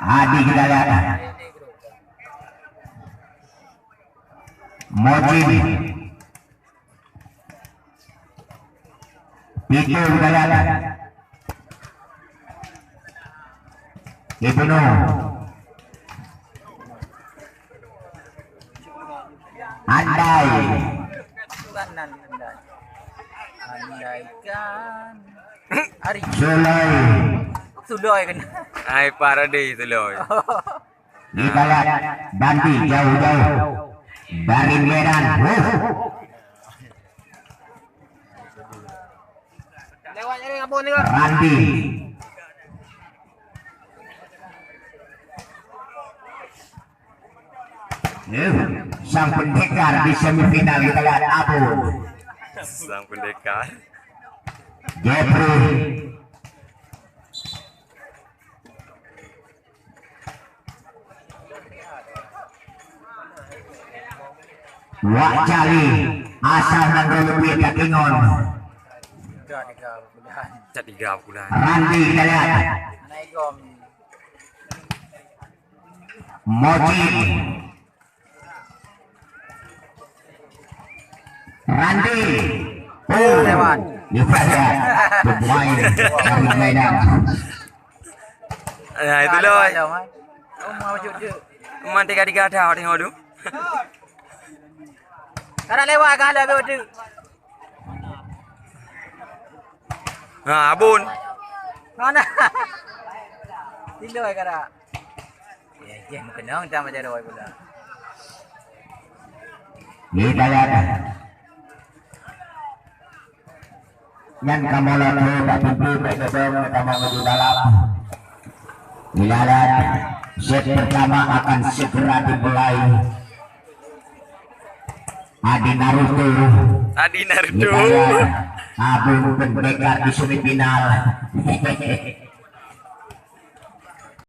Adi kita lihat. Mojib. Itu kita lihat. Ibnu. Andai. Andaikan. Ari. Suloi kan. Ai Parade Suloi. Kita lihat Banti jauh-jauh dari Medan. Lewatnya ni apa ni? Randi. Sang pendekar di semifinal kita lihat Abu. Sang pendekar. Jeffrey. Wak Cali asal nanggung duit kakingon. Cat 3 bulan. Randi kita lihat. Naigom. Mojib. Randi. Oh, lewat. Dipaya. Pemain dari Medan. Nah, itu loh. Oh, mau wujud je. Man 3-3 dah tengok tu. Kalau lewat kan ada tu. Ha, Abun. Mana? Tiloi kara. Ya, kenang dah macam roi pula. Kita lihat. Yang kamu lakukan tak tentu kedong kamu menuju dalam. Bila lihat set pertama akan segera dimulai. Adi Naruto. Adi Naruto. Abu pendekar di semifinal.